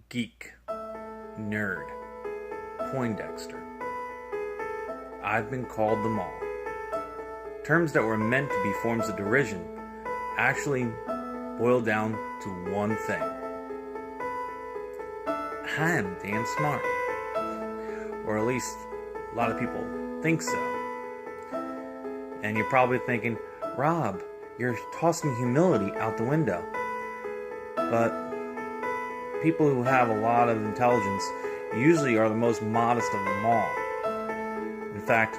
geek, nerd, Poindexter. I've been called them all. Terms that were meant to be forms of derision actually boil down to one thing. I'm damn smart. Or at least a lot of people think so. And you're probably thinking, Rob, you're tossing humility out the window. But people who have a lot of intelligence usually are the most modest of them all. In fact,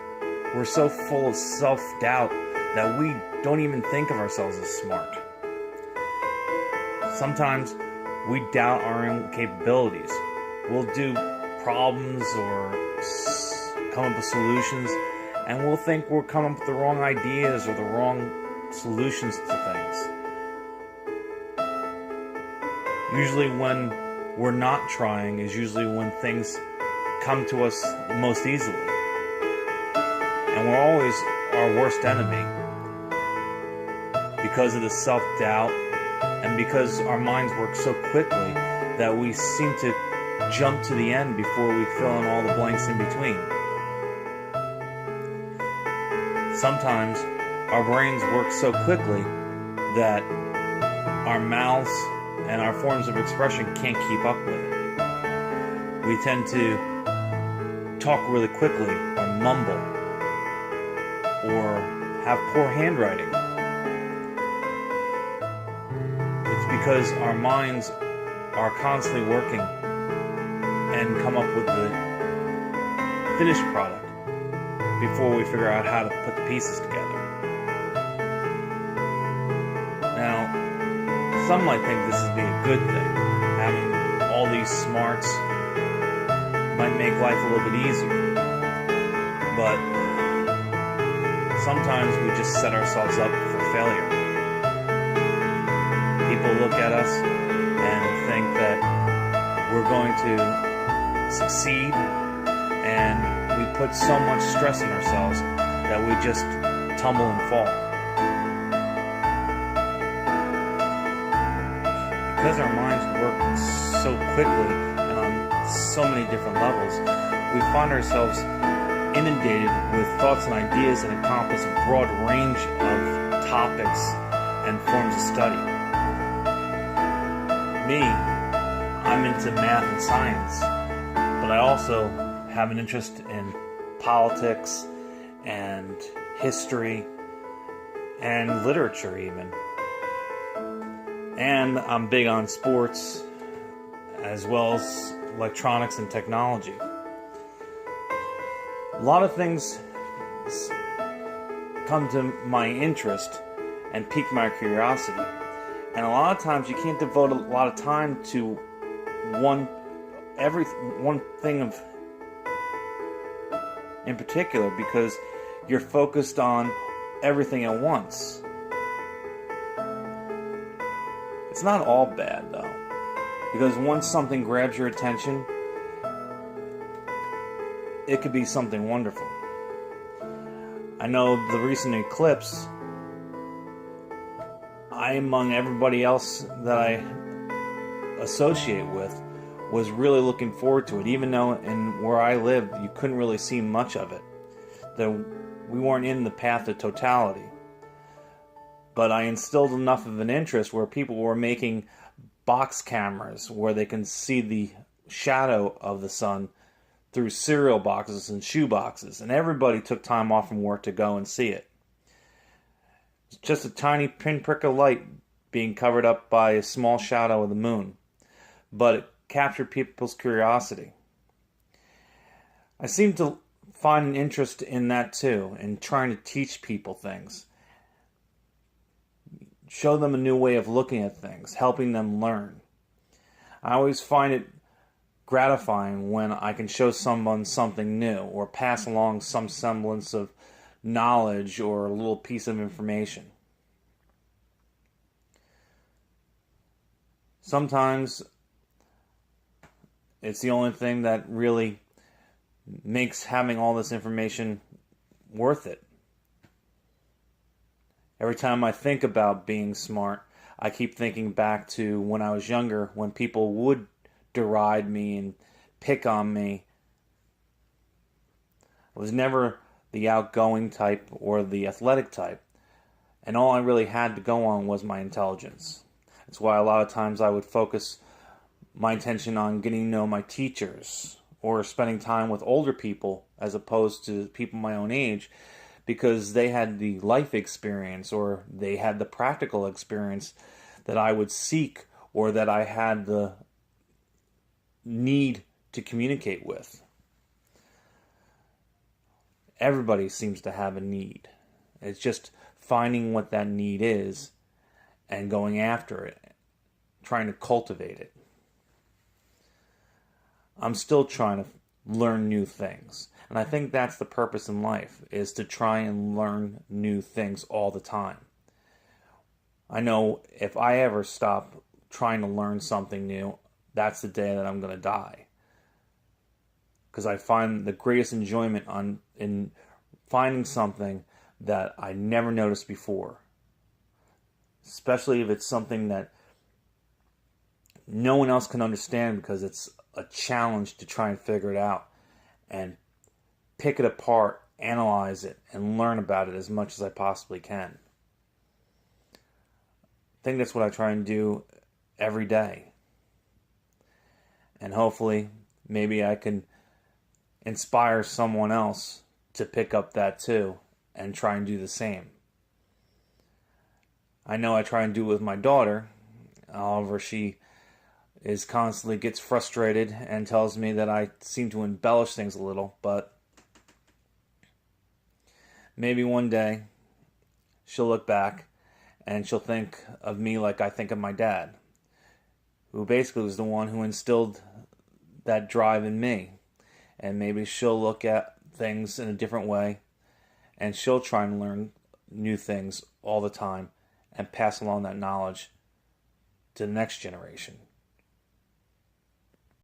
we're so full of self-doubt that we don't even think of ourselves as smart. Sometimes we doubt our own capabilities. We'll do problems or come up with solutions, and we'll think we're coming up with the wrong ideas or the wrong solutions to things. Usually when we're not trying is usually when things come to us most easily. And we're always our worst enemy because of the self-doubt and because our minds work so quickly that we seem to jump to the end before we fill in all the blanks in between. Sometimes our brains work so quickly that our mouths and our forms of expression can't keep up with it. We tend to talk really quickly or mumble or have poor handwriting. It's because our minds are constantly working and come up with the finished product before we figure out how to put the pieces together. Now, some might think this would be a good thing. Having all these smarts might make life a little bit easier. But sometimes we just set ourselves up for failure. People look at us and think that we're going to succeed, and we put so much stress on ourselves that we just tumble and fall. Because our minds work so quickly and on so many different levels, we find ourselves inundated with thoughts and ideas that encompass a broad range of topics and forms of study. Me, I'm into math and science, but I also have an interest in politics and history and literature even. And I'm big on sports as well as electronics and technology. A lot of things come to my interest and pique my curiosity. And a lot of times you can't devote a lot of time to one thing in particular because you're focused on everything at once. It's not all bad though, because once something grabs your attention, it could be something wonderful. I know the recent eclipse, among everybody else that I associate with, was really looking forward to it, even though in where I lived you couldn't really see much of it. We weren't in the path of totality. But I instilled enough of an interest where people were making box cameras where they can see the shadow of the sun through cereal boxes and shoe boxes, and everybody took time off from work to go and see it. It's just a tiny pinprick of light being covered up by a small shadow of the moon, but it captured people's curiosity. I seem to find an interest in that too, in trying to teach people things. Show them a new way of looking at things, helping them learn. I always find it gratifying when I can show someone something new or pass along some semblance of knowledge or a little piece of information. Sometimes it's the only thing that really makes having all this information worth it. Every time I think about being smart, I keep thinking back to when I was younger, when people would deride me and pick on me. I was never the outgoing type or the athletic type, and all I really had to go on was my intelligence. That's why a lot of times I would focus my attention on getting to know my teachers or spending time with older people as opposed to people my own age, because they had the life experience or they had the practical experience that I would seek or that I had the need to communicate with. Everybody seems to have a need. It's just finding what that need is and going after it, trying to cultivate it. I'm still trying to learn new things. And I think that's the purpose in life, is to try and learn new things all the time. I know if I ever stop trying to learn something new, that's the day that I'm going to die. Because I find the greatest enjoyment in finding something that I never noticed before. Especially if it's something that no one else can understand, because it's a challenge to try and figure it out and pick it apart, analyze it, and learn about it as much as I possibly can. I think that's what I try and do every day. And hopefully, maybe I can inspire someone else to pick up that too and try and do the same. I know I try and do it with my daughter. However, she is constantly gets frustrated and tells me that I seem to embellish things a little, but maybe one day she'll look back and she'll think of me like I think of my dad, who basically was the one who instilled that drive in me. And maybe she'll look at things in a different way, and she'll try and learn new things all the time and pass along that knowledge to the next generation.